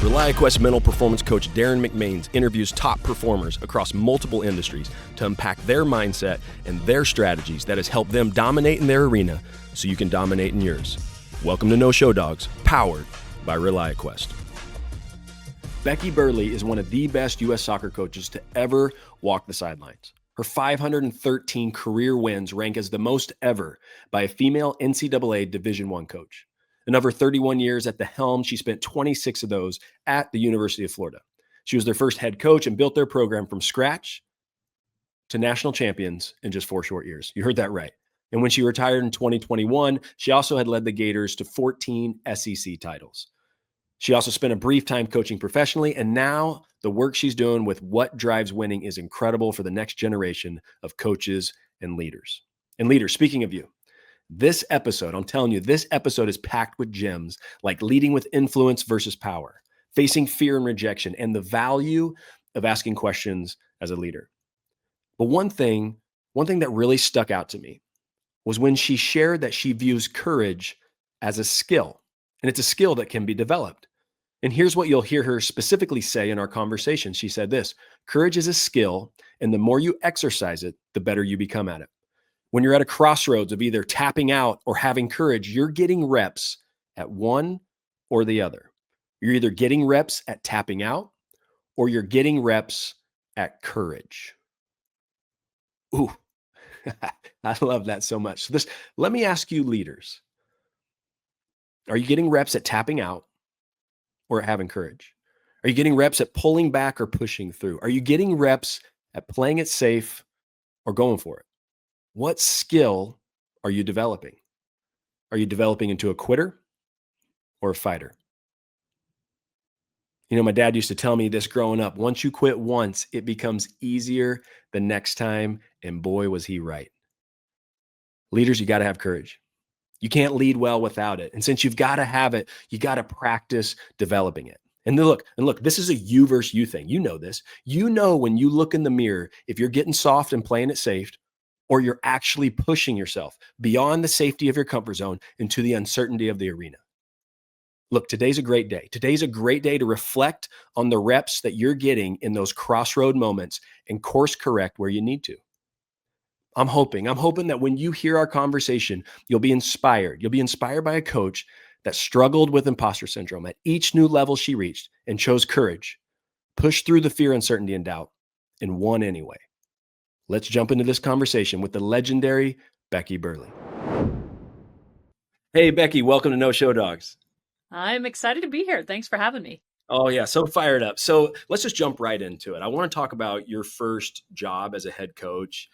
ReliaQuest mental performance coach Darren McMains interviews top performers across multiple industries to unpack their mindset and their strategies that has helped them dominate in their arena so you can dominate in yours. Welcome to No Show Dogs, powered by ReliaQuest. Becky Burleigh is one of the best U.S. soccer coaches to ever walk the sidelines. Her 513 career wins rank as the most ever by a female NCAA Division I coach. In over 31 years at the helm, she spent 26 of those at the University of Florida. She was their first head coach and built their program from scratch to national champions in just 4 short years. You heard that right. And when she retired in 2021, she also had led the Gators to 14 SEC titles. She also spent a brief time coaching professionally, and now the work she's doing with What Drives Winning is incredible for the next generation of coaches and leaders. And leaders, speaking of you, this episode, I'm telling you, this episode is packed with gems like leading with influence versus power, facing fear and rejection, and the value of asking questions as a leader. But one thing that really stuck out to me was when she shared that she views courage as a skill, and it's a skill that can be developed. And here's what you'll hear her specifically say in our conversation. She said this: courage is a skill, and the more you exercise it, the better you become at it. When you're at a crossroads of either tapping out or having courage, you're getting reps at one or the other. You're either getting reps at tapping out or you're getting reps at courage. Ooh, I love that so much. So let me ask you, leaders, are you getting reps at tapping out or at having courage? Are you getting reps at pulling back or pushing through? Are you getting reps at playing it safe or going for it? What skill are you developing? Are you developing into a quitter or a fighter? You know, my dad used to tell me this growing up: once you quit once, it becomes easier the next time. And boy, was he right. Leaders, you got to have courage. You can't lead well without it. And since you've got to have it, you got to practice developing it. And look, this is a you versus you thing. You know this. You know when you look in the mirror, if you're getting soft and playing it safe, or you're actually pushing yourself beyond the safety of your comfort zone into the uncertainty of the arena. Look, today's a great day. Today's a great day to reflect on the reps that you're getting in those crossroad moments and course correct where you need to. I'm hoping that when you hear our conversation, you'll be inspired. You'll be inspired by a coach that struggled with imposter syndrome at each new level she reached and chose courage, pushed through the fear, uncertainty, and doubt, and won anyway. Let's jump into this conversation with the legendary Becky Burleigh. Hey, Becky, welcome to No Show Dogs. I'm excited to be here. Thanks for having me. Oh, yeah, so fired up. So let's just jump right into it. I want to talk about your first job as a head coach.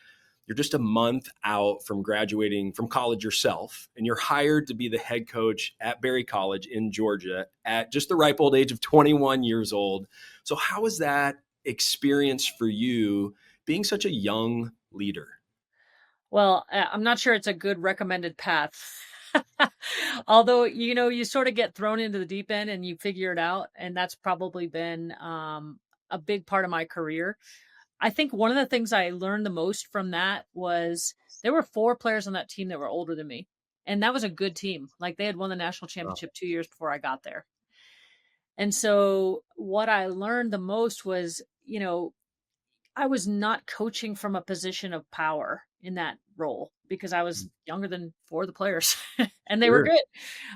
You're just a month out from graduating from college yourself, and you're hired to be the head coach at Berry College in Georgia at just the ripe old age of 21 years old. So how was that experience for you, being such a young leader? Well, I'm not sure it's a good recommended path. Although, you sort of get thrown into the deep end and you figure it out. And that's probably been a big part of my career. I think one of the things I learned the most from that was there were 4 players on that team that were older than me. And that was a good team. Like, they had won the national championship 2 years before I got there. And so what I learned the most was, I was not coaching from a position of power in that role because I was younger than 4 of the players and they were good.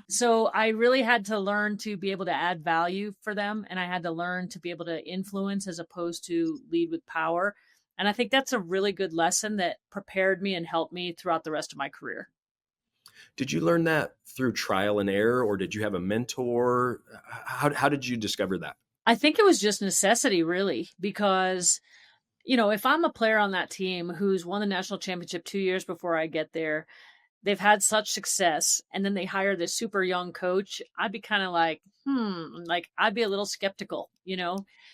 So I really had to learn to be able to add value for them. And I had to learn to be able to influence as opposed to lead with power. And I think that's a really good lesson that prepared me and helped me throughout the rest of my career. Did you learn that through trial and error, or did you have a mentor? How did you discover that? I think it was just necessity, really, because if I'm a player on that team who's won the national championship 2 years before I get there, they've had such success, and then they hire this super young coach, I'd be kind of like, I'd be a little skeptical,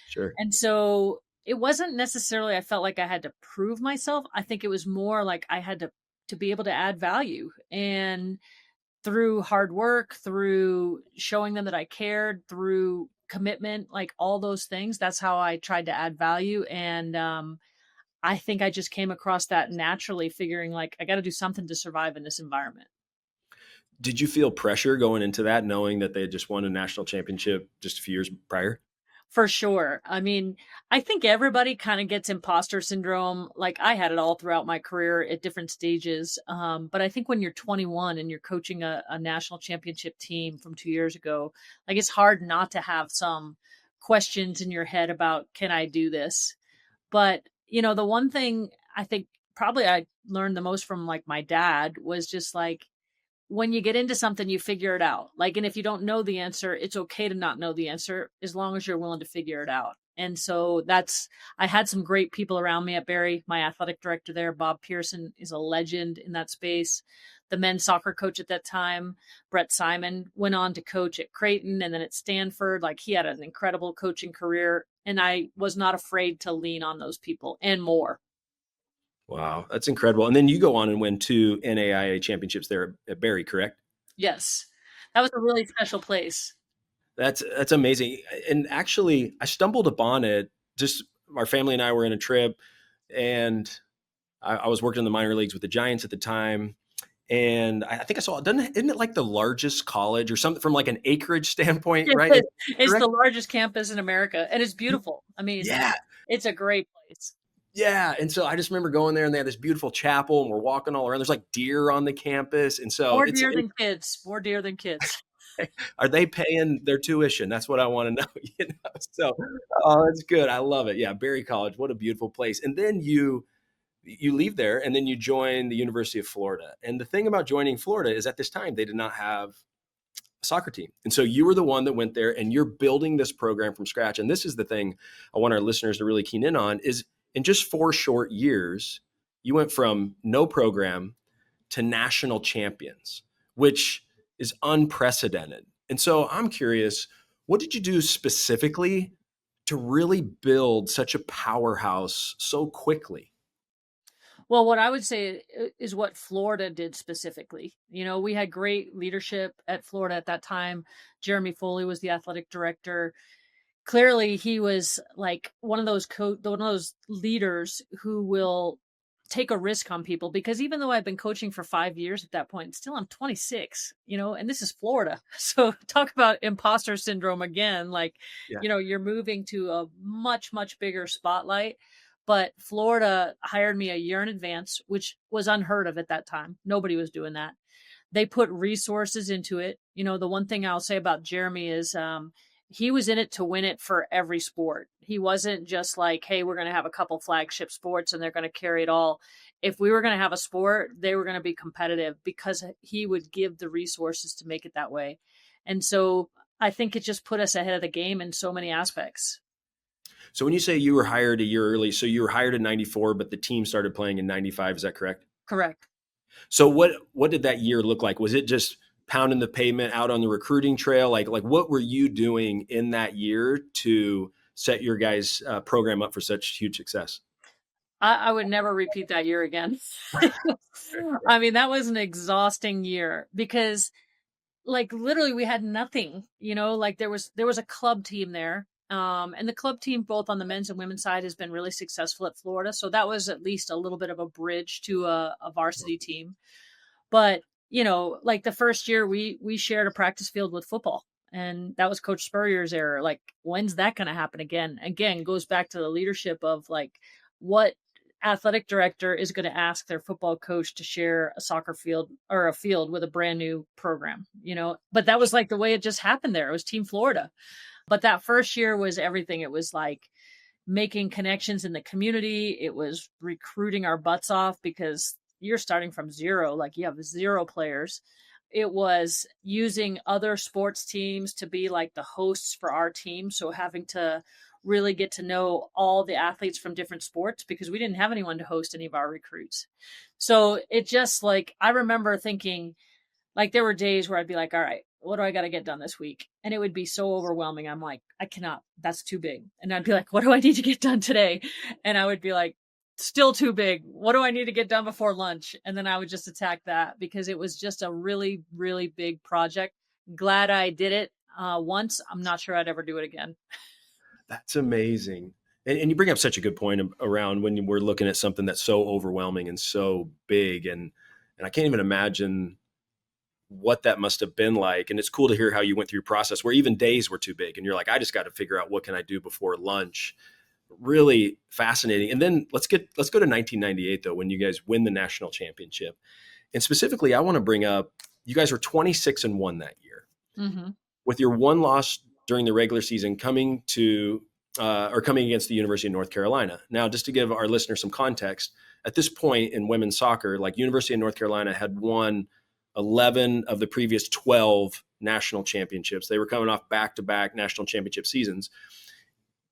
Sure. And so it wasn't necessarily, I felt like I had to prove myself. I think it was more like I had to be able to add value, and through hard work, through showing them that I cared, through commitment, like all those things, that's how I tried to add value. And I think I just came across that naturally, figuring like I got to do something to survive in this environment. Did you feel pressure going into that, knowing that they had just won a national championship just a few years prior? For sure. I mean, I think everybody kind of gets imposter syndrome. Like I had it all throughout my career at different stages. But I think when you're 21 and you're coaching a national championship team from 2 years ago, like it's hard not to have some questions in your head about, can I do this? But, the one thing I think probably I learned the most from like my dad was just like, when you get into something, you figure it out. Like, and if you don't know the answer, it's okay to not know the answer as long as you're willing to figure it out. And so I had some great people around me at Barry. My athletic director there, Bob Pearson, is a legend in that space. The men's soccer coach at that time, Brett Simon, went on to coach at Creighton and then at Stanford. Like he had an incredible coaching career. And I was not afraid to lean on those people and more. Wow, that's incredible. And then you go on and win 2 NAIA championships there at Barry, correct? Yes. That was a really special place. That's amazing. And actually, I stumbled upon it. Just our family and I were in a trip, and I was working in the minor leagues with the Giants at the time. And I think I saw it. Isn't it like the largest college or something from like an acreage standpoint, right? It's the Correct? largest campus in America, and it's beautiful. I mean, Yeah. it's a great place. Yeah. And so I just remember going there and they had this beautiful chapel and we're walking all around. There's like deer on the campus. And so More deer than kids. More dear than kids. are they paying their tuition? That's what I want to know. So, oh, that's good. I love it. Yeah. Berry College. What a beautiful place. And then you leave there and then you join the University of Florida. And the thing about joining Florida is at this time, they did not have a soccer team. And so you were the one that went there and you're building this program from scratch. And this is the thing I want our listeners to really keen in on is in just 4 short years, you went from no program to national champions, which is unprecedented. And so I'm curious, what did you do specifically to really build such a powerhouse so quickly? Well, what I would say is what Florida did specifically. We had great leadership at Florida at that time. Jeremy Foley was the athletic director. Clearly, he was like one of those leaders who will take a risk on people, because even though I've been coaching for 5 years at that point, still I'm 26, and this is Florida. So talk about imposter syndrome again. Like, Yeah. you're moving to a much, much bigger spotlight. But Florida hired me a year in advance, which was unheard of at that time. Nobody was doing that. They put resources into it. The one thing I'll say about Jeremy is he was in it to win it for every sport. He wasn't just like, hey, we're going to have a couple flagship sports and they're going to carry it all. If we were going to have a sport, they were going to be competitive because he would give the resources to make it that way. And so I think it just put us ahead of the game in so many aspects. So when you say you were hired a year early, so you were hired in 94, but the team started playing in 95. Is that correct? Correct. So what did that year look like? Was it just pounding the pavement out on the recruiting trail? Like what were you doing in that year to set your guys' program up for such huge success? I would never repeat that year again. I mean, that was an exhausting year because like literally we had nothing, like there was a club team there. And the club team, both on the men's and women's side, has been really successful at Florida. So that was at least a little bit of a bridge to a varsity team. But, like the first year we shared a practice field with football, and that was Coach Spurrier's error. Like, when's that going to happen again? Again, goes back to the leadership of like, what athletic director is going to ask their football coach to share a soccer field or a field with a brand new program, but that was like the way it just happened there. It was Team Florida. But that first year was everything. It was like making connections in the community. It was recruiting our butts off because you're starting from zero, like you have 0 players. It was using other sports teams to be like the hosts for our team. So having to really get to know all the athletes from different sports because we didn't have anyone to host any of our recruits. So it just like, I remember thinking, like there were days where I'd be like, all right, what do I got to get done this week? And it would be so overwhelming. I'm like, I cannot, that's too big. And I'd be like, what do I need to get done today? And I would be like, still too big. What do I need to get done before lunch? And then I would just attack that because it was just a really, really big project. Glad I did it once. I'm not sure I'd ever do it again. That's amazing. And you bring up such a good point around when we're looking at something that's so overwhelming and so big. And I can't even imagine what that must have been like. And it's cool to hear how you went through your process where even days were too big and you're like, I just got to figure out what can I do before lunch. Really fascinating. And then let's go to 1998 though, when you guys win the national championship. And specifically, I want to bring up, you guys were 26-1 that year. Mm-hmm. With your one loss during the regular season coming against the University of North Carolina. Now, just to give our listeners some context, at this point in women's soccer, like University of North Carolina had won 11 of the previous 12 national championships. They were coming off back-to-back national championship seasons.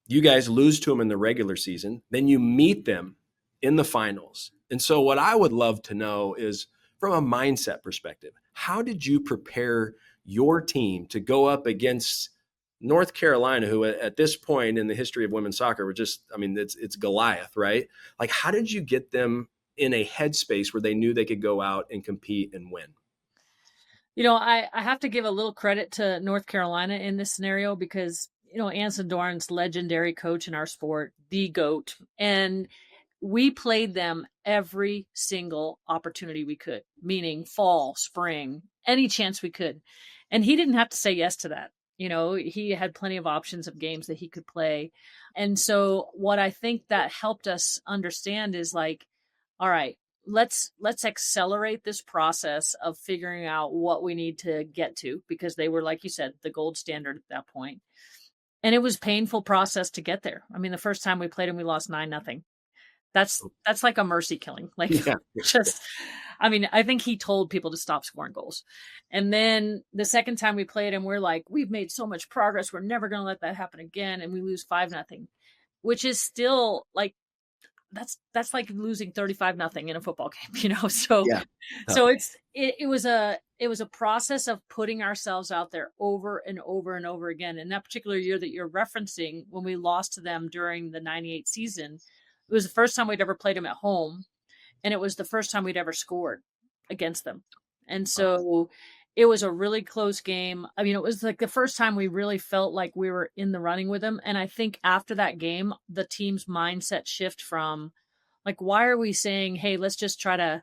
You guys lose to them in the regular season. Then you meet them in the finals. And so what I would love to know is, from a mindset perspective, how did you prepare your team to go up against North Carolina, who at this point in the history of women's soccer were just, I mean, it's Goliath, right? Like, how did you get them in a headspace where they knew they could go out and compete and win? I have to give a little credit to North Carolina in this scenario because, Anson Dorn's legendary coach in our sport, the GOAT. And we played them every single opportunity we could, meaning fall, spring, any chance we could. And he didn't have to say yes to that. He had plenty of options of games that he could play. And so what I think that helped us understand is like, all right, let's accelerate this process of figuring out what we need to get to, because they were, like you said, the gold standard at that point. And it was a painful process to get there. I mean, the first time we played them, we lost 9-0. That's like a mercy killing. Like, yeah. I think he told people to stop scoring goals. And then the second time we played him, we're like, we've made so much progress. We're never going to let that happen again. And we lose 5-0, which is still like, that's like losing 35-0 in a football game, So, yeah. So it was a process of putting ourselves out there over and over and over again. And that particular year that you're referencing, when we lost to them during the 98 season, it was the first time we'd ever played them at home. And it was the first time we'd ever scored against them. And so it was a really close game. I mean, it was like the first time we really felt like we were in the running with them. And I think after that game, the team's mindset shift from like, why are we saying, hey, let's just try to,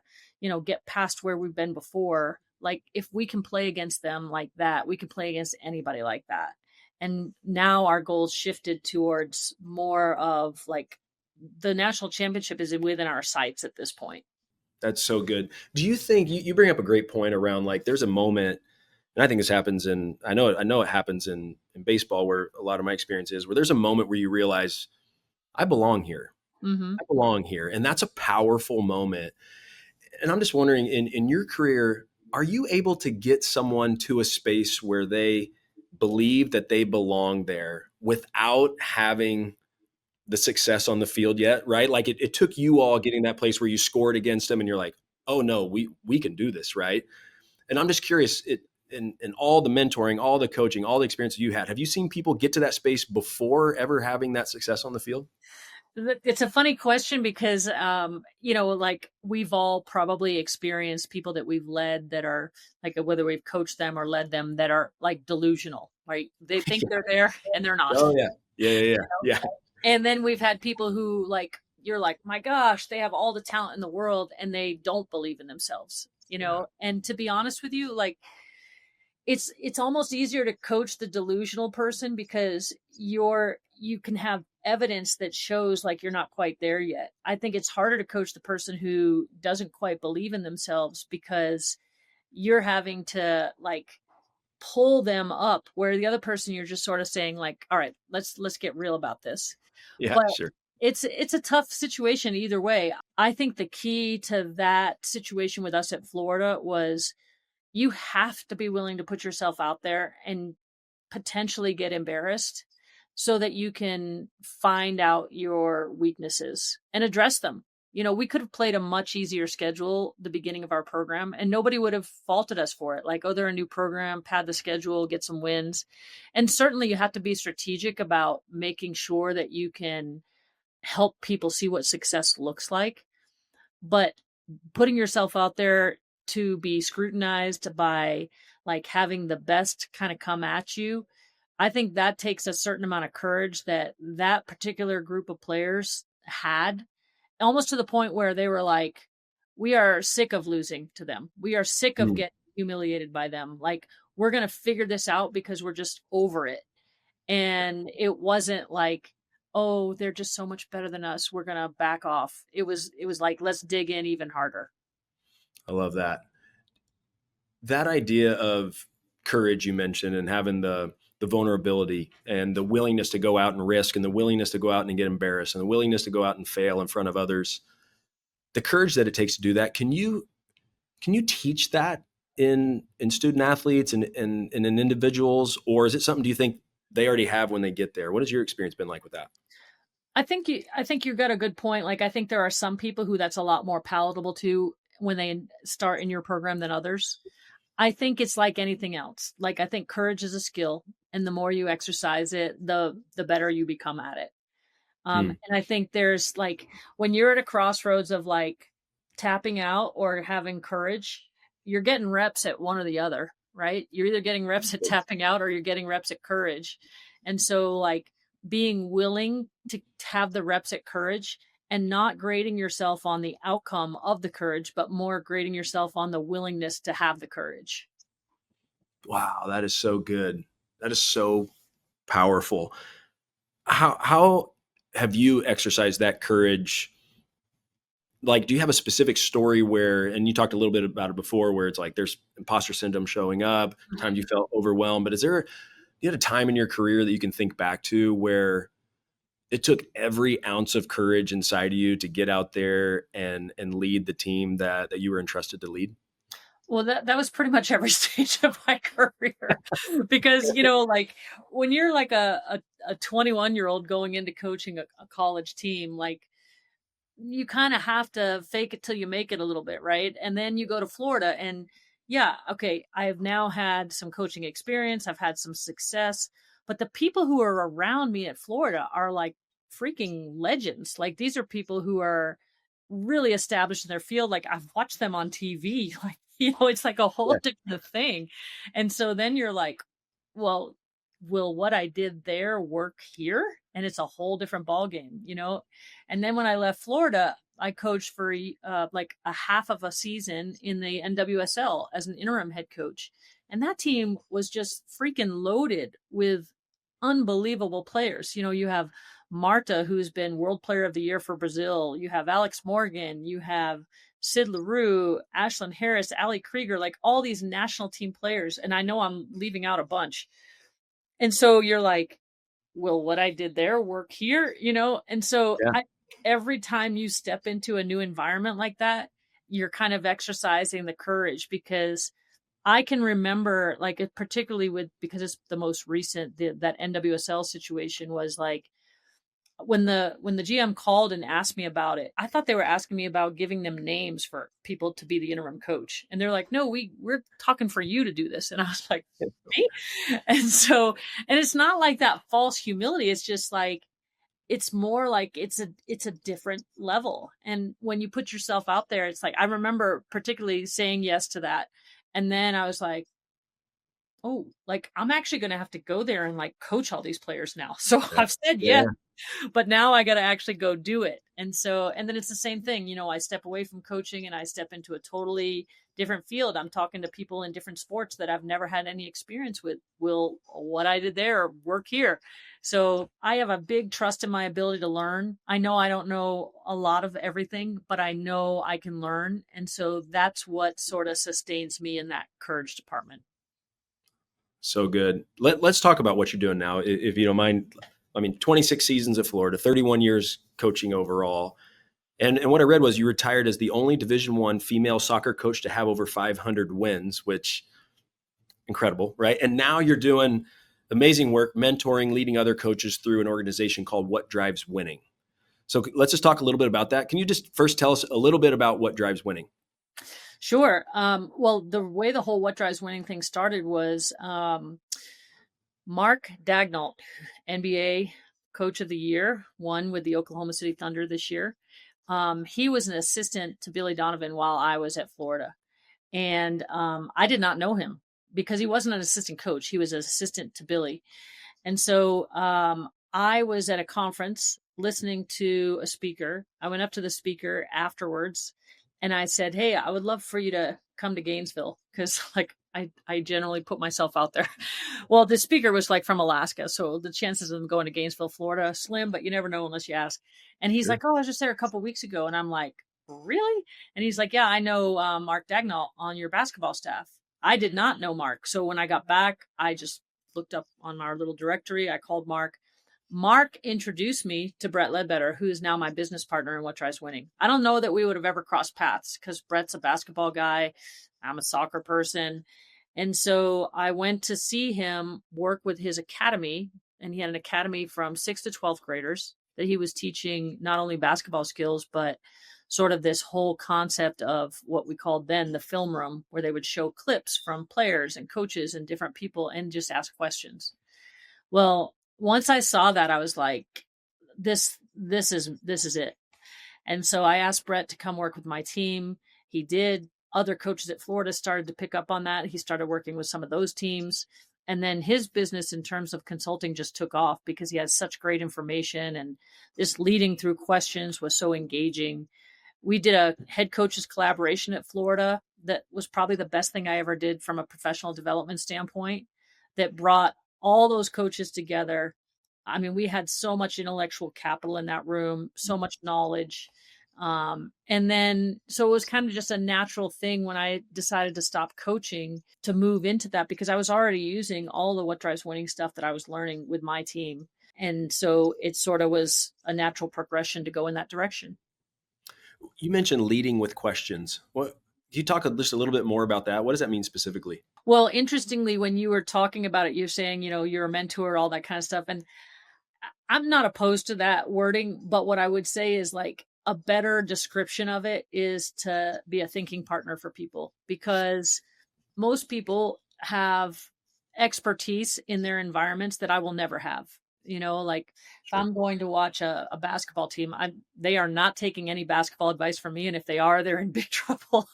get past where we've been before. Like, if we can play against them like that, we can play against anybody like that. And now our goals shifted towards more of like, the national championship is within our sights at this point. That's so good. Do you think you bring up a great point around like there's a moment, and I think this happens I know it happens in baseball, where a lot of my experience is, where there's a moment where you realize I belong here. Mm-hmm. I belong here. And that's a powerful moment. And I'm just wondering, in your career, are you able to get someone to a space where they believe that they belong there without having the success on the field yet, right? Like it took you all getting that place where you scored against them and you're like, oh no, we can do this, right? And I'm just curious, in all the mentoring, all the coaching, all the experience you had, have you seen people get to that space before ever having that success on the field? It's a funny question because, like we've all probably experienced people that we've led that are like, whether we've coached them or led them, that are like delusional, right? They think they're there and they're not. Oh yeah. Yeah. And then we've had people who like, you're like, my gosh, they have all the talent in the world and they don't believe in themselves, And to be honest with you, like it's almost easier to coach the delusional person because you can have evidence that shows like you're not quite there yet. I think it's harder to coach the person who doesn't quite believe in themselves because you're having to like pull them up, where the other person you're just sort of saying like, all right, let's get real about this. Yeah, but sure. It's a tough situation either way. I think the key to that situation with us at Florida was you have to be willing to put yourself out there and potentially get embarrassed so that you can find out your weaknesses and address them. We could have played a much easier schedule the beginning of our program and nobody would have faulted us for it. Like, oh, they're a new program, pad the schedule, get some wins. And certainly you have to be strategic about making sure that you can help people see what success looks like. But putting yourself out there to be scrutinized by like having the best kind of come at you, I think that takes a certain amount of courage that particular group of players had, almost to the point where they were like, we are sick of losing to them. We are sick of getting humiliated by them. Like, we're going to figure this out because we're just over it. And it wasn't like, oh, they're just so much better than us, we're going to back off. It was like, let's dig in even harder. I love that. That idea of courage you mentioned, and having the vulnerability and the willingness to go out and risk, and the willingness to go out and get embarrassed, and the willingness to go out and fail in front of others, the courage that it takes to do that. Can you teach that in student athletes and in individuals, or is it something, do you think, they already have when they get there? What has your experience been like with that? I think you've got a good point. Like, I think there are some people who that's a lot more palatable to when they start in your program than others. I think it's like anything else. Like, I think courage is a skill, and the more you exercise it, the better you become at it. Hmm. And I think there's like, when you're at a crossroads of like tapping out or having courage, you're getting reps at one or the other, right? You're either getting reps at tapping out or you're getting reps at courage. And so, like, being willing to have the reps at courage and not grading yourself on the outcome of the courage, but more grading yourself on the willingness to have the courage. Wow, that is so good. That is so powerful. How have you exercised that courage? Like, do you have a specific story where, and you talked a little bit about it before, where it's like there's imposter syndrome showing up, times you felt overwhelmed, but you had a time in your career that you can think back to where it took every ounce of courage inside of you to get out there and lead the team that you were entrusted to lead? Well, that was pretty much every stage of my career, because, like, when you're like a 21-year-old going into coaching a college team, like, you kind of have to fake it till you make it a little bit, right? And then you go to Florida, and yeah, okay, I have now had some coaching experience, I've had some success, but the people who are around me at Florida are like freaking legends. Like, these are people who are really established in their field. Like, I've watched them on TV. Like, it's like a whole Yeah. different thing. And so then you're like, well, will what I did there work here? And it's a whole different ball game. And then when I left Florida, I coached for like a half of a season in the NWSL as an interim head coach. And that team was just freaking loaded with unbelievable players. You have Marta, who's been World Player of the Year for Brazil. You have Alex Morgan. You have Sid LaRue, Ashlyn Harris, Ali Krieger, like all these national team players. And I know I'm leaving out a bunch. And so you're like, will what I did there work here? And so Yeah. every time you step into a new environment like that, you're kind of exercising the courage, because I can remember, like, particularly because it's the most recent, that NWSL situation was like, when the GM called and asked me about it, I thought they were asking me about giving them names for people to be the interim coach. And they're like, no, we're talking for you to do this. And I was like, me? And it's not like that false humility. It's just like, it's more like it's a different level. And when you put yourself out there, it's like, I remember particularly saying yes to that. And then I was like, oh, like, I'm actually going to have to go there and like coach all these players now. So I've said Yeah. yes, but now I got to actually go do it. And then it's the same thing. I step away from coaching and I step into a totally different field. I'm talking to people in different sports that I've never had any experience with. Will what I did there work here? So I have a big trust in my ability to learn. I know I don't know a lot of everything, but I know I can learn. And so that's what sort of sustains me in that courage department. So good. Let's talk about what you're doing now, if you don't mind. I mean, 26 seasons at Florida, 31 years coaching overall. And what I read was you retired as the only Division I female soccer coach to have over 500 wins, which incredible, right? And now you're doing amazing work, mentoring, leading other coaches through an organization called What Drives Winning. So let's just talk a little bit about that. Can you just first tell us a little bit about What Drives Winning? Sure. Well, the way the whole What Drives Winning thing started was Mark Daignault, NBA Coach of the Year, won with the Oklahoma City Thunder this year. He was an assistant to Billy Donovan while I was at Florida. And I did not know him because he wasn't an assistant coach. He was an assistant to Billy. And so I was at a conference listening to a speaker. I went up to the speaker afterwards and I said, hey, I would love for you to come to Gainesville? Because like I generally put myself out there. Well, the speaker was like from Alaska, so the chances of them going to Gainesville, Florida, slim, but you never know unless you ask. And he's Sure. like, "Oh, I was just there a couple weeks ago," and I'm like, "Really?" And he's like, "Yeah, I know Mark Dagnall on your basketball staff." I did not know Mark, so when I got back, I just looked up on our little directory. I called Mark. Mark introduced me to Brett Ledbetter, who is now my business partner in What Drives Winning. I don't know that we would have ever crossed paths because Brett's a basketball guy. I'm a soccer person. And so I went to see him work with his academy, and he had an academy from 6th to 12th graders that he was teaching not only basketball skills, but sort of this whole concept of what we called then the film room, where they would show clips from players and coaches and different people and just ask questions. Well, once I saw that, I was like, this is it. And so I asked Brett to come work with my team. He did. Other coaches at Florida started to pick up on that. He started working with some of those teams. And then his business in terms of consulting just took off because he has such great information, and this leading through questions was so engaging. We did a head coaches collaboration at Florida that was probably the best thing I ever did from a professional development standpoint, that brought all those coaches together. I mean, we had so much intellectual capital in that room, so much knowledge. And then, so it was kind of just a natural thing when I decided to stop coaching to move into that, because I was already using all the What Drives Winning stuff that I was learning with my team. And so it sort of was a natural progression to go in that direction. You mentioned leading with questions. What, can you talk just a little bit more about that? What does that mean specifically? Well, interestingly, when you were talking about it, you're saying, you're a mentor, all that kind of stuff. And I'm not opposed to that wording, but what I would say is like a better description of it is to be a thinking partner for people, because most people have expertise in their environments that I will never have. Like if Sure. I'm going to watch a basketball team, they are not taking any basketball advice from me. And if they are, they're in big trouble.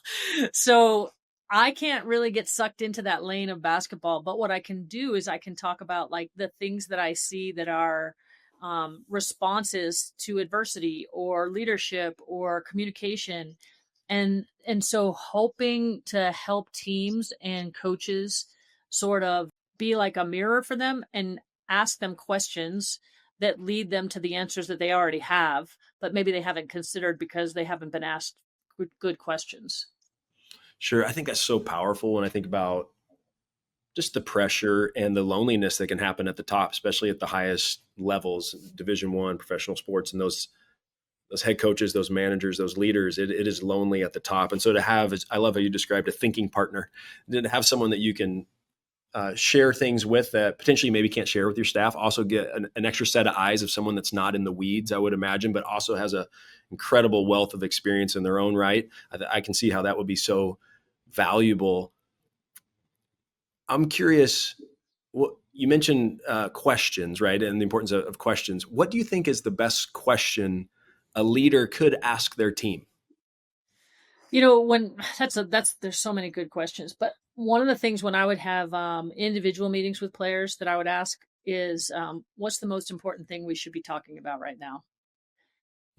So I can't really get sucked into that lane of basketball. But what I can do is I can talk about like the things that I see that are responses to adversity or leadership or communication, and so hoping to help teams and coaches sort of be like a mirror for them and ask them questions that lead them to the answers that they already have, but maybe they haven't considered because they haven't been asked good questions. Sure. I think that's so powerful when I think about just the pressure and the loneliness that can happen at the top, especially at the highest levels, Division I professional sports, and those head coaches, those managers, those leaders. It is lonely at the top, and so to have, I love how you described a thinking partner, to have someone that you can share things with that potentially maybe can't share with your staff. Also get an extra set of eyes of someone that's not in the weeds, I would imagine, but also has a incredible wealth of experience in their own right. I can see how that would be so valuable. I'm curious, what you mentioned questions, right? And the importance of questions. What do you think is the best question a leader could ask their team? When there's so many good questions, but one of the things when I would have individual meetings with players that I would ask is, what's the most important thing we should be talking about right now?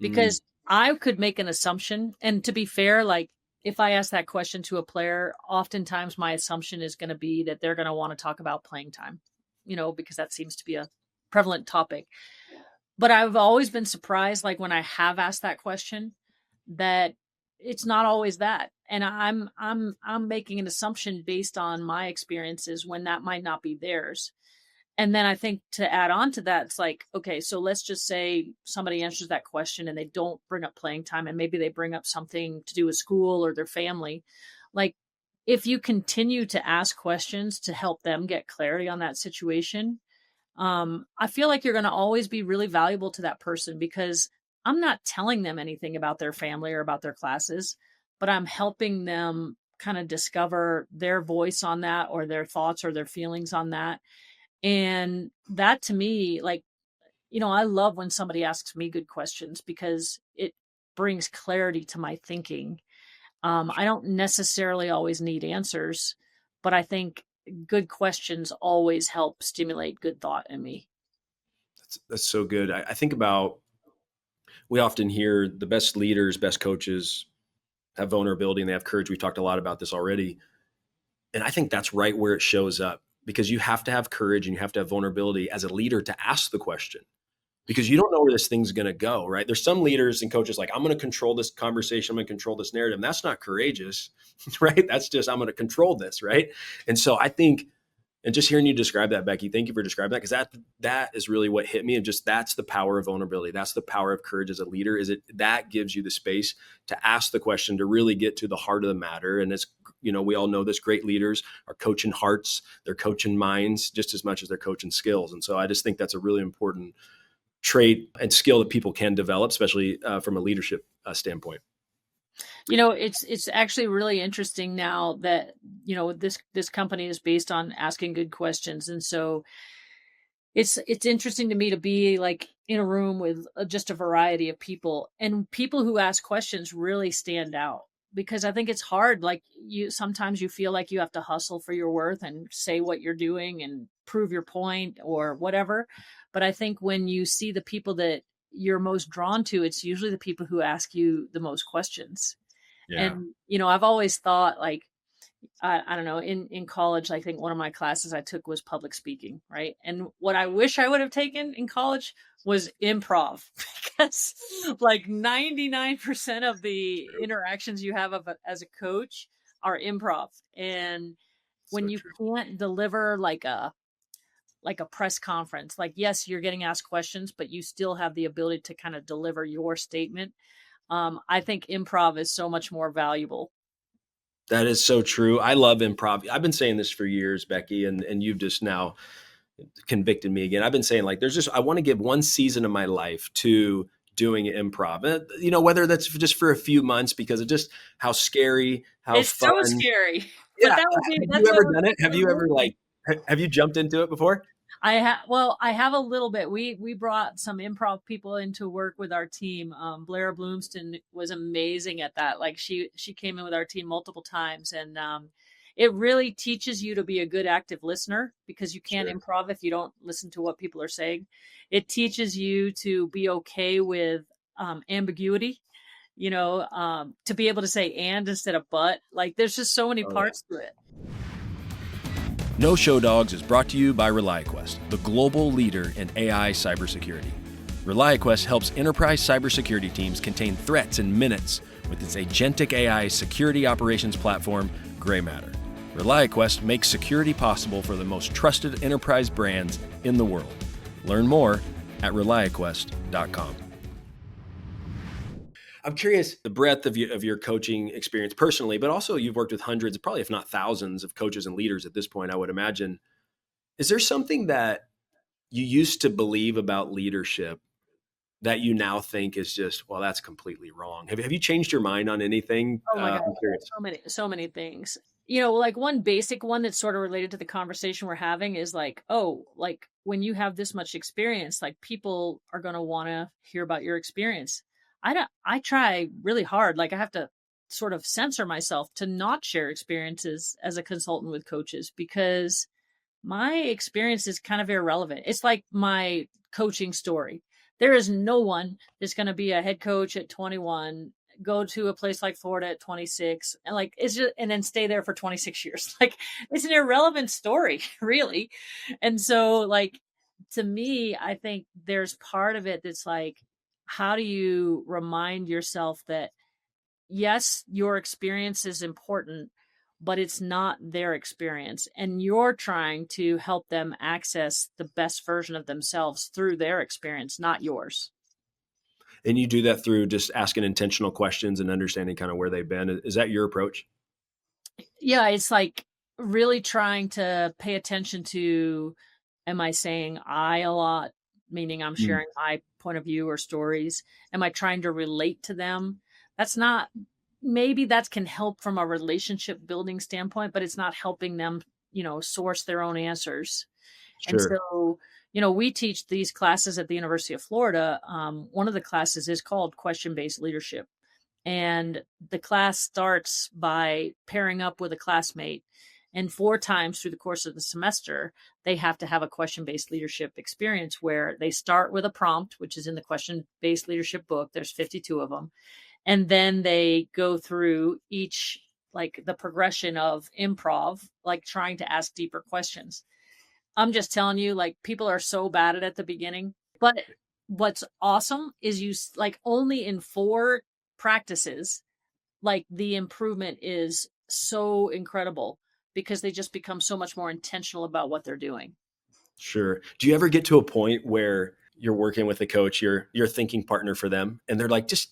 Mm, Because I could make an assumption. And to be fair, like if I ask that question to a player, oftentimes my assumption is going to be that they're going to want to talk about playing time, because that seems to be a prevalent topic. But I've always been surprised, like when I have asked that question, that it's not always that. And I'm making an assumption based on my experiences when that might not be theirs. And then I think to add on to that, it's like, okay, so let's just say somebody answers that question and they don't bring up playing time, and maybe they bring up something to do with school or their family. Like, if you continue to ask questions to help them get clarity on that situation, I feel like you're going to always be really valuable to that person, because I'm not telling them anything about their family or about their classes, but I'm helping them kind of discover their voice on that, or their thoughts or their feelings on that. And that to me, like, I love when somebody asks me good questions because it brings clarity to my thinking. I don't necessarily always need answers, but I think good questions always help stimulate good thought in me. that's so good. I think about, we often hear the best leaders, best coaches, have vulnerability and they have courage. We've talked a lot about this already. And I think that's right where it shows up, because you have to have courage and you have to have vulnerability as a leader to ask the question, because you don't know where this thing's going to go, right? There's some leaders and coaches like, I'm going to control this conversation. I'm going to control this narrative. And that's not courageous, right? That's just, I'm going to control this, right? And so I think, and just hearing you describe that, Becky, thank you for describing that, because that is really what hit me. And just, that's the power of vulnerability. That's the power of courage as a leader, is it that gives you the space to ask the question, to really get to the heart of the matter. And it's, we all know this, great leaders are coaching hearts, they're coaching minds just as much as they're coaching skills. And so I just think that's a really important trait and skill that people can develop, especially from a leadership standpoint. It's actually really interesting now that, this company is based on asking good questions. And so it's interesting to me to be like in a room with just a variety of people, and people who ask questions really stand out, because I think it's hard. Like, sometimes you feel like you have to hustle for your worth and say what you're doing and prove your point or whatever. But I think when you see the people that you're most drawn to, it's usually the people who ask you the most questions. Yeah. And, I've always thought, like, I don't know, in college, I think one of my classes I took was public speaking, right? And what I wish I would have taken in college was improv, because like 99% of the interactions you have as a coach are improv. And when So you true. can't deliver like a press conference, like, yes, you're getting asked questions, but you still have the ability to kind of deliver your statement. I think improv is so much more valuable. That is so true. I love improv. I've been saying this for years, Becky, and you've just now convicted me again. I've been saying, like, I want to give one season of my life to doing improv. Whether that's just for a few months, because of just how scary, how It's so fun. scary, but Yeah. Have you that's what ever would done be it? Have so you ever amazing. have you jumped into it before? I have a little bit. We brought some improv people into work with our team. Blair Bloomston was amazing at that. Like, she came in with our team multiple times, and it really teaches you to be a good active listener, because you can't Sure. improv if you don't listen to what people are saying. It teaches you to be okay with ambiguity. To be able to say and instead of but. Like, there's just so many Oh, yeah. parts to it. No Show Dogs is brought to you by ReliaQuest, the global leader in AI cybersecurity. ReliaQuest helps enterprise cybersecurity teams contain threats in minutes with its agentic AI security operations platform, Gray Matter. ReliaQuest makes security possible for the most trusted enterprise brands in the world. Learn more at ReliaQuest.com. I'm curious the breadth of your coaching experience personally, but also you've worked with hundreds, probably if not thousands, of coaches and leaders at this point, I would imagine. Is there something that you used to believe about leadership that you now think is just, well, that's completely wrong? Have you changed your mind on anything? Oh my God. I'm curious. So many things. Like one basic one that's sort of related to the conversation we're having is like, oh, like when you have this much experience, like people are going to want to hear about your experience. I try really hard. Like, I have to sort of censor myself to not share experiences as a consultant with coaches, because my experience is kind of irrelevant. It's like my coaching story. There is no one that's going to be a head coach at 21, go to a place like Florida at 26, and like it's just, and then stay there for 26 years. Like, it's an irrelevant story, really. And so, like, to me, I think there's part of it that's like, how do you remind yourself that yes, your experience is important, but it's not their experience. And you're trying to help them access the best version of themselves through their experience, not yours. And you do that through just asking intentional questions and understanding kind of where they've been. Is that your approach? Yeah, it's like really trying to pay attention to, am I saying I a lot? Meaning I'm Mm. sharing my point of view or stories. Am I trying to relate to them? That's not, maybe that can help from a relationship building standpoint, but it's not helping them, source their own answers. And Sure. so, we teach these classes at the University of Florida. One of the classes is called question-based leadership. And the class starts by pairing up with a classmate. And 4 times through the course of the semester, they have to have a question-based leadership experience where they start with a prompt, which is in the question-based leadership book. There's 52 of them. And then they go through each, like the progression of improv, like trying to ask deeper questions. I'm just telling you, like, people are so bad at it at the beginning. But what's awesome is like only in 4 practices, like the improvement is so incredible because they just become so much more intentional about what they're doing. Sure. Do you ever get to a point where you're working with a coach, you're thinking partner for them, and they're like, just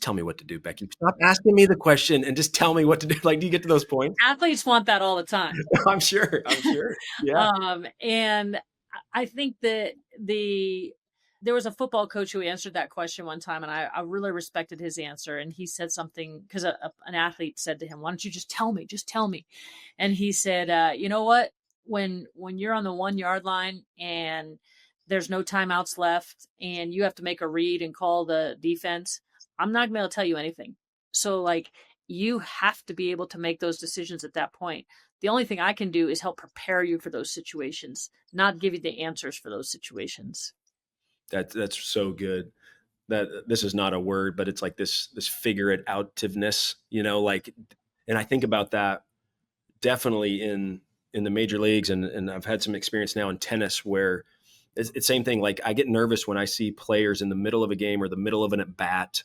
tell me what to do, Becky. Stop asking me the question and just tell me what to do. Like, do you get to those points? Athletes want that all the time. I'm sure. I'm sure. Yeah. And I think that there was a football coach who answered that question one time, and I really respected his answer. And he said something because an athlete said to him, "Why don't you just tell me? Just tell me." And he said, "You know what? When you're on the 1 yard line and there's no timeouts left, and you have to make a read and call the defense, I'm not going to be able to tell you anything. So like." You have to be able to make those decisions at that point. The only thing I can do is help prepare you for those situations, not give you the answers for those situations. That's so good. That this is not a word, but it's like this figure it outiveness, like, and I think about that definitely in the major leagues, and I've had some experience now in tennis where it's same thing. Like, I get nervous when I see players in the middle of a game or the middle of an at bat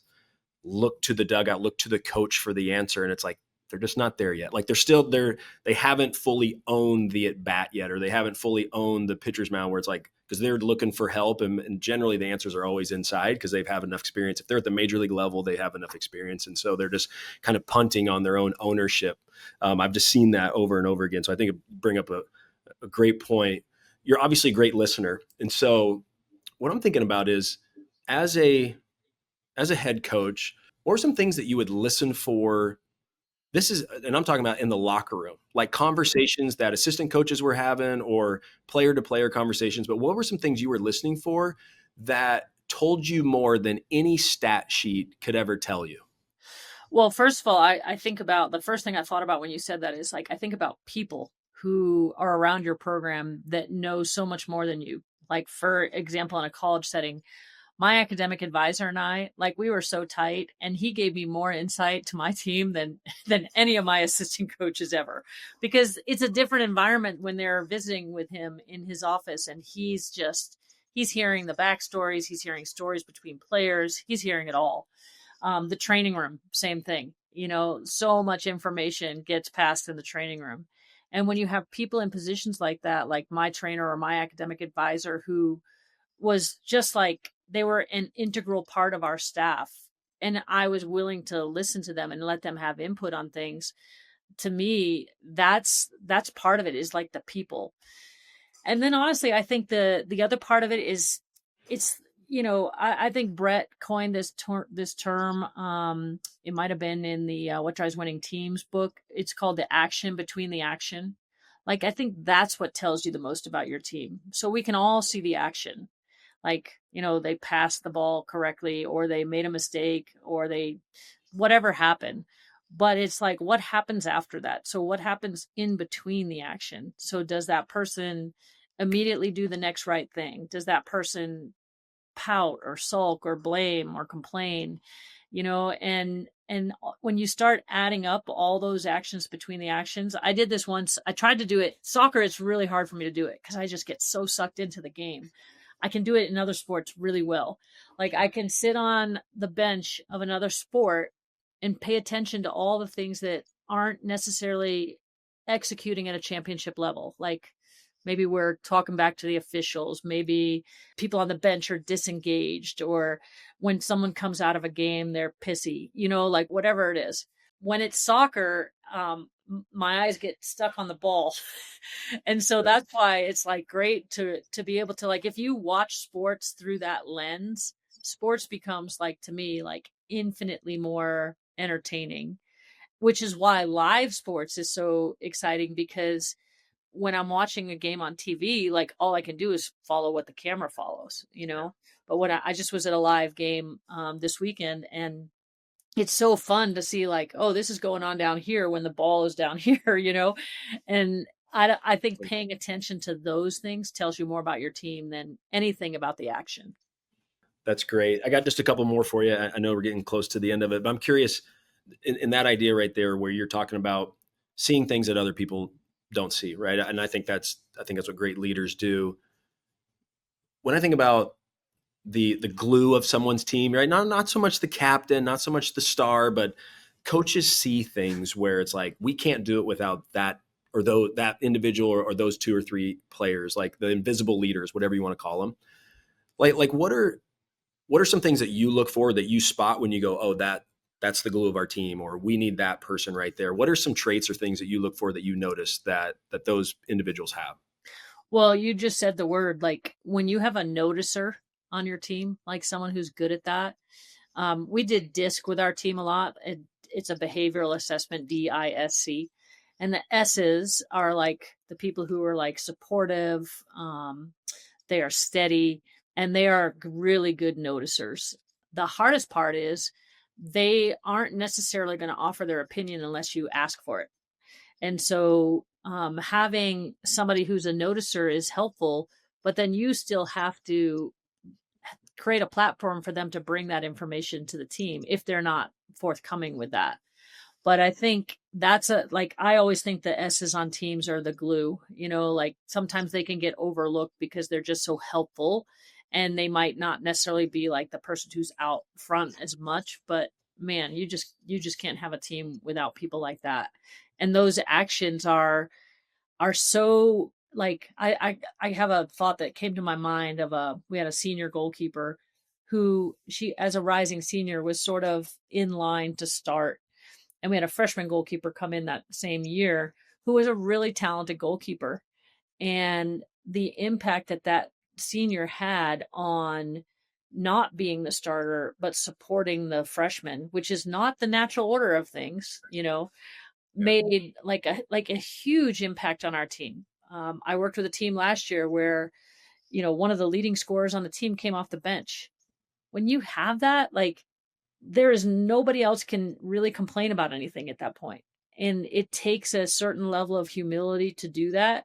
look to the dugout, look to the coach for the answer. And it's like, they're just not there yet. Like, they're still there. They haven't fully owned the at bat yet, or they haven't fully owned the pitcher's mound, where it's like, because they're looking for help. And generally the answers are always inside because they've had enough experience. If they're at the major league level, they have enough experience. And so they're just kind of punting on their own ownership. I've just seen that over and over again. So I think it bring up a great point. You're obviously a great listener. And so what I'm thinking about is, as a head coach, what are some things that you would listen for? This is, and I'm talking about in the locker room, like conversations that assistant coaches were having or player to player conversations. But what were some things you were listening for that told you more than any stat sheet could ever tell you? Well, first of all, I think about the first thing I thought about when you said that is like, I think about people who are around your program that know so much more than you. Like, for example, in a college setting, my academic advisor and I, like, we were so tight, and he gave me more insight to my team than any of my assistant coaches ever, because it's a different environment when they're visiting with him in his office, and he's hearing the backstories, he's hearing stories between players, he's hearing it all. The training room, same thing. So much information gets passed in the training room. And when you have people in positions like that, like my trainer or my academic advisor, who was just like, they were an integral part of our staff, and I was willing to listen to them and let them have input on things. To me, that's part of it, is like the people. And then honestly, I think the other part of it is, it's, I think Brett coined this term. It might have been in the What Drives Winning Teams book. It's called the action between the action. Like, I think that's what tells you the most about your team. So we can all see the action. Like, they passed the ball correctly, or they made a mistake, or whatever happened. But it's like, what happens after that? So what happens in between the action? So does that person immediately do the next right thing? Does that person pout or sulk or blame or complain? And when you start adding up all those actions between the actions, I did this once. I tried to do it. Soccer, it's really hard for me to do it because I just get so sucked into the game. I can do it in other sports really well. Like, I can sit on the bench of another sport and pay attention to all the things that aren't necessarily executing at a championship level. Like, maybe we're talking back to the officials. Maybe people on the bench are disengaged, or when someone comes out of a game, they're pissy, like whatever it is. When it's soccer, my eyes get stuck on the ball. And so that's why it's like great to be able to, like, if you watch sports through that lens, sports becomes, like, to me, like infinitely more entertaining, which is why live sports is so exciting, because when I'm watching a game on TV, like, all I can do is follow what the camera follows, But when I just was at a live game this weekend, and it's so fun to see, like, oh, this is going on down here when the ball is down here, And I think paying attention to those things tells you more about your team than anything about the action. That's great. I got just a couple more for you. I know we're getting close to the end of it, but I'm curious in that idea right there where you're talking about seeing things that other people don't see, right? And I think that's what great leaders do. When I think about the glue of someone's team, right? Not so much the captain, not so much the star, but coaches see things where it's like we can't do it without that or though that individual or those two or three players, like the invisible leaders, whatever you want to call them. Like what are some things that you look for that you spot when you go, oh, that's the glue of our team, or we need that person right there? What are some traits or things that you look for that you notice that those individuals have? Well, you just said the word, like when you have a noticer on your team, like someone who's good at that. We did DISC with our team a lot. It's a behavioral assessment, DISC. And the S's are like the people who are like supportive, they are steady, and they are really good noticers. The hardest part is they aren't necessarily going to offer their opinion unless you ask for it. And so having somebody who's a noticer is helpful, but then you still have to create a platform for them to bring that information to the team if they're not forthcoming with that. But I think that's I always think the S's on teams are the glue, like sometimes they can get overlooked because they're just so helpful and they might not necessarily be like the person who's out front as much, but man, you just can't have a team without people like that. And those actions are so like I have a thought that came to my mind of we had a senior goalkeeper who she as a rising senior was sort of in line to start, and we had a freshman goalkeeper come in that same year who was a really talented goalkeeper, and the impact that senior had on not being the starter but supporting the freshman, which is not the natural order of things, made like a huge impact on our team. I worked with a team last year where, one of the leading scorers on the team came off the bench. When you have that, like there is nobody else can really complain about anything at that point. And it takes a certain level of humility to do that.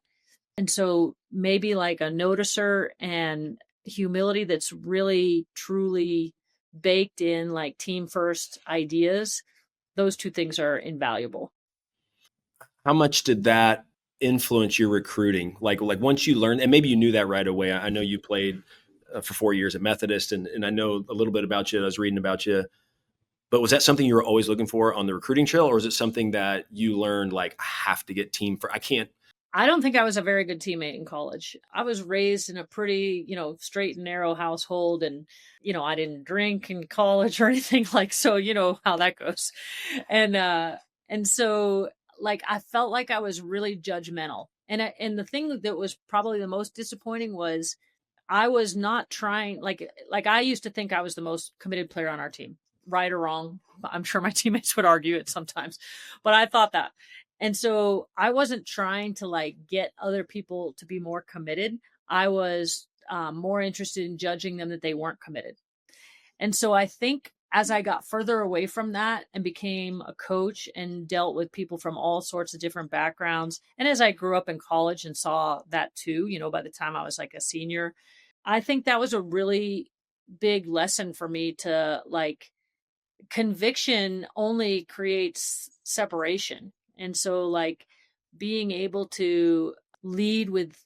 And so maybe like a noticer and humility that's really truly baked in like team first ideas, those two things are invaluable. How much did that influence your recruiting? Like once you learned, and maybe you knew that right away. I know you played for 4 years at Methodist, and I know a little bit about you. I was reading about you, but was that something you were always looking for on the recruiting trail, or is it something that you learned like I have to get team for? I can't. I don't think I was a very good teammate in college. I was raised in a pretty, straight and narrow household, and I didn't drink in college or anything like, so you know how that goes. And so like I felt like I was really judgmental. And the thing that was probably the most disappointing was I was not trying like I used to think I was the most committed player on our team, right or wrong. I'm sure my teammates would argue it sometimes, but I thought that. And so I wasn't trying to like get other people to be more committed. I was more interested in judging them that they weren't committed. And so I think as I got further away from that and became a coach and dealt with people from all sorts of different backgrounds, and as I grew up in college and saw that too, by the time I was like a senior, I think that was a really big lesson for me to like conviction only creates separation. And so like being able to lead with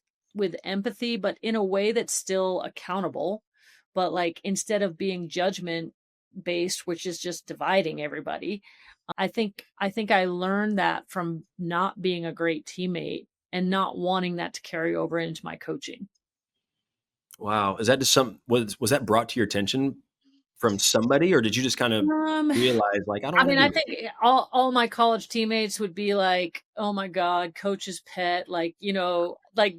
empathy but in a way that's still accountable, but like instead of being judgment based, which is just dividing everybody. I think I learned that from not being a great teammate and not wanting that to carry over into my coaching. Wow, is that just was that brought to your attention from somebody, or did you just kind of Um, realize like I don't I want to mean, do I this? think all my college teammates would be like, "Oh my god, coach's pet," like, like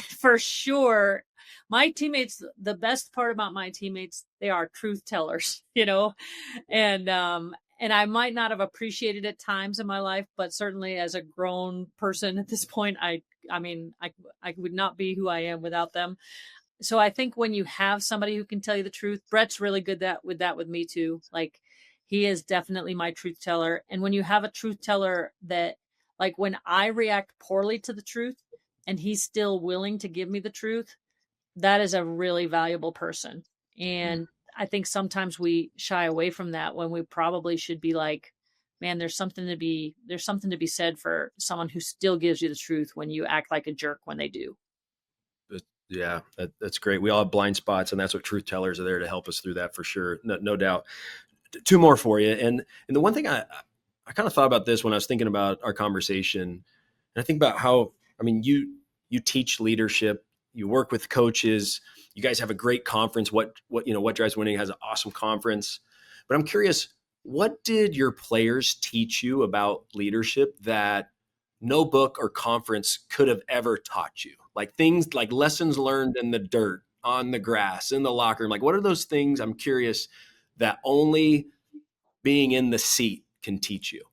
for sure. My teammates, the best part about my teammates, they are truth tellers, and I might not have appreciated it times in my life, but certainly as a grown person at this point, I mean, I would not be who I am without them. So I think when you have somebody who can tell you the truth, Brett's really good with me too. Like he is definitely my truth teller. And when you have a truth teller that like when I react poorly to the truth and he's still willing to give me the truth, that is a really valuable person. And I think sometimes we shy away from that when we probably should be like, man, there's something to be said for someone who still gives you the truth when you act like a jerk when they do. Yeah, that's great. We all have blind spots, and that's what truth tellers are there to help us through that for sure. No doubt. Two more for you. And the one thing I kind of thought about this when I was thinking about our conversation, and I think about how, I mean, you teach leadership, you work with coaches, you guys have a great conference. What Drives Winning has an awesome conference. But I'm curious, what did your players teach you about leadership that no book or conference could have ever taught you? Like things like lessons learned in the dirt, on the grass, in the locker room. Like, what are those things, I'm curious, that only being in the seat can teach you?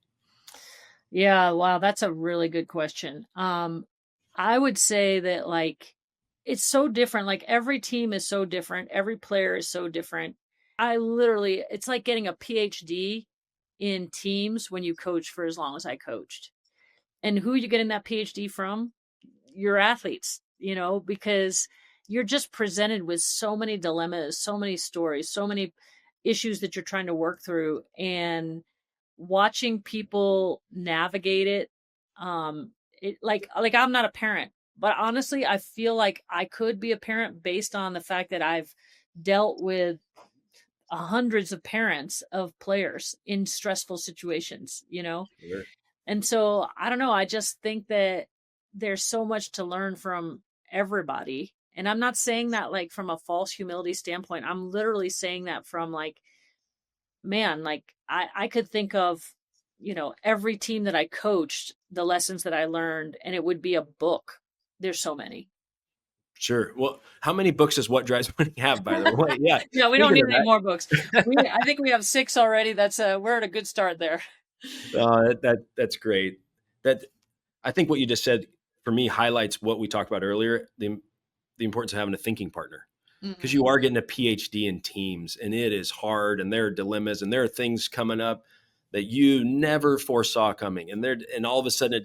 Yeah, wow, that's a really good question. I would say that like it's so different. Like every team is so different. Every player is so different. It's like getting a PhD in teams when you coach for as long as I coached. And who are you getting that PhD from? Your athletes, because you're just presented with so many dilemmas, so many stories, so many issues that you're trying to work through, and watching people navigate it. Like I'm not a parent, but honestly, I feel like I could be a parent based on the fact that I've dealt with hundreds of parents of players in stressful situations. Sure. And so I don't know. I just think that there's so much to learn from everybody. And I'm not saying that like from a false humility standpoint. I'm literally saying that from like, man, like I could think of, every team that I coached, the lessons that I learned, and it would be a book. There's so many. Sure. Well, how many books does What Drives Winning have, by the way? Yeah. Yeah, we don't Speaking need of any that, more books. I think we have 6 already. We're at a good start there. that's great. That I think what you just said for me highlights what we talked about earlier, the importance of having a thinking partner. Because Mhm. you are getting a PhD in teams, and it is hard, and there are dilemmas, and there are things coming up that you never foresaw coming, and all of a sudden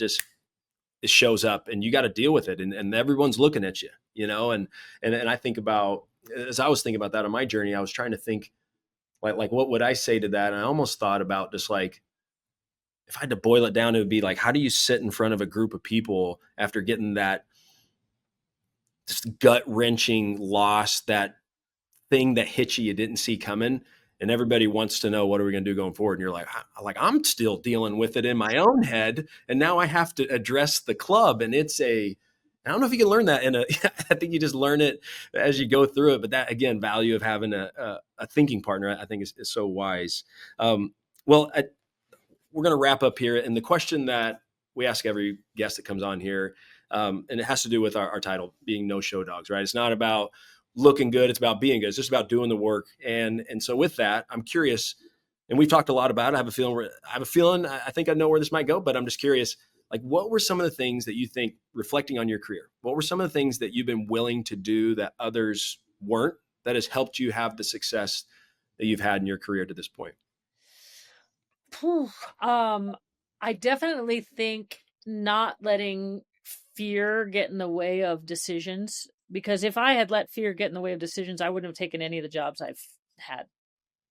it shows up, and you got to deal with it, and everyone's looking at you, and I think about, as I was thinking about that on my journey, I was trying to think like what would I say to that, and I almost thought about just like, if I had to boil it down, it would be like, how do you sit in front of a group of people after getting that just gut wrenching loss, that thing that hits you didn't see coming, and everybody wants to know, what are we going to do going forward? And you're like I'm still dealing with it in my own head, and now I have to address the club, and I don't know if you can learn that I think you just learn it as you go through it. But that, again, value of having a thinking partner, I think is so wise. Well, we're going to wrap up here. And the question that we ask every guest that comes on here, and it has to do with our title being No Show Dogs, right? It's not about looking good. It's about being good. It's just about doing the work. And so with that, I'm curious, and we've talked a lot about it. I have a feeling, I think I know where this might go, but I'm just curious, like, what were some of the things that you think, reflecting on your career, what were some of the things that you've been willing to do that others weren't, that has helped you have the success that you've had in your career to this point? Phew. I definitely think not letting fear get in the way of decisions, because if I had let fear get in the way of decisions, I wouldn't have taken any of the jobs I've had.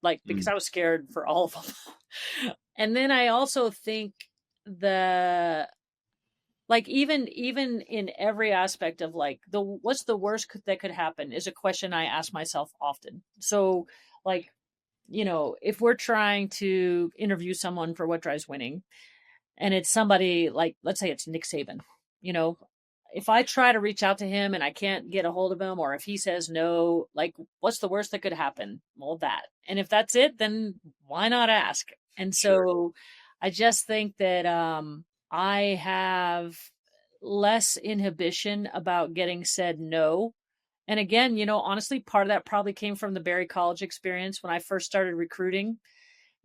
Like, because Mm, I was scared for all of them. And then I also think the like even in every aspect of like the what's the worst that could happen is a question I ask myself often. So like, if we're trying to interview someone for What Drives Winning, and it's somebody like, let's say it's Nick Saban, you know, if I try to reach out to him and I can't get a hold of him, or if he says no, like, what's the worst that could happen? Well, that. And if that's it, then why not ask? And sure. so I just think that I have less inhibition about getting said no. And again, honestly, part of that probably came from the Barry College experience when I first started recruiting.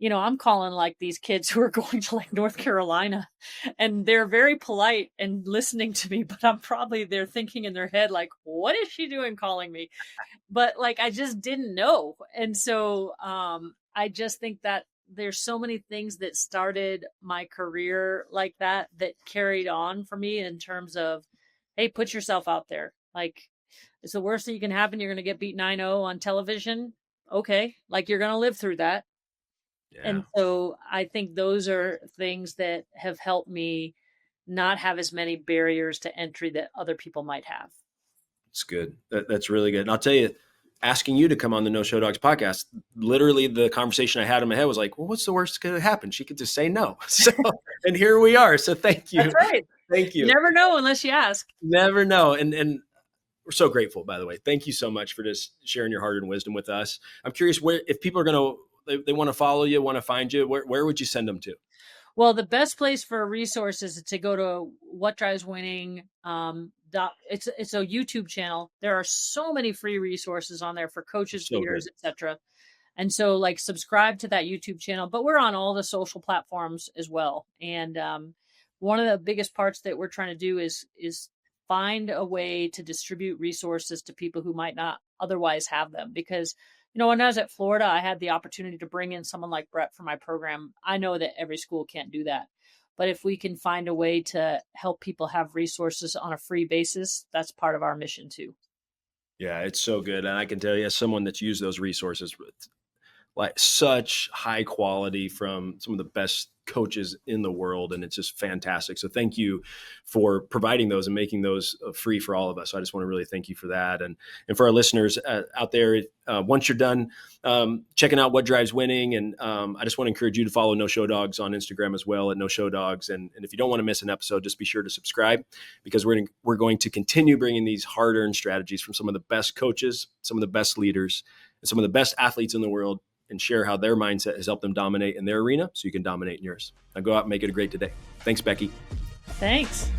I'm calling like these kids who are going to like North Carolina, and they're very polite and listening to me, but they're thinking in their head, like, what is she doing calling me? But like, I just didn't know. And so, I just think that there's so many things that started my career like that carried on for me in terms of, hey, put yourself out there. Like, it's the worst that you can happen. You're going to get beat 9-0 on television. okay, like you're going to live through that. Yeah. And so I think those are things that have helped me not have as many barriers to entry that other people might have. It's good. That's really good. And I'll tell you, asking you to come on the No Show Dogs podcast, literally the conversation I had in my head was like, well, what's the worst that could happen? She could just say no. So, and here we are. So thank That's you. right. Thank You you. never know unless you ask. Never know. And we're so grateful, by the way. Thank you so much for just sharing your heart and wisdom with us. I'm curious where, if people are going to, they want to follow you, want to find you, where would you send them to? Well, the best place for resources is to go to What Drives Winning. It's a YouTube channel. There are so many free resources on there for coaches, So good. leaders, etc. And so, like, subscribe to that YouTube channel. But we're on all the social platforms as well. And one of the biggest parts that we're trying to do is find a way to distribute resources to people who might not otherwise have them. Because when I was at Florida, I had the opportunity to bring in someone like Brett for my program. I know that every school can't do that. But if we can find a way to help people have resources on a free basis, that's part of our mission too. Yeah, it's so good. And I can tell you, as someone that's used those resources, like such high quality from some of the best coaches in the world. And it's just fantastic. So thank you for providing those and making those free for all of us. So I just want to really thank you for that. And for our listeners out there, once you're done checking out What Drives Winning, and I just want to encourage you to follow No Show Dogs on Instagram as well at No Show Dogs. And if you don't want to miss an episode, just be sure to subscribe, because we're going to continue bringing these hard-earned strategies from some of the best coaches, some of the best leaders, and some of the best athletes in the world, and share how their mindset has helped them dominate in their arena so you can dominate in yours. Now go out and make it a great day. Thanks, Becky. Thanks.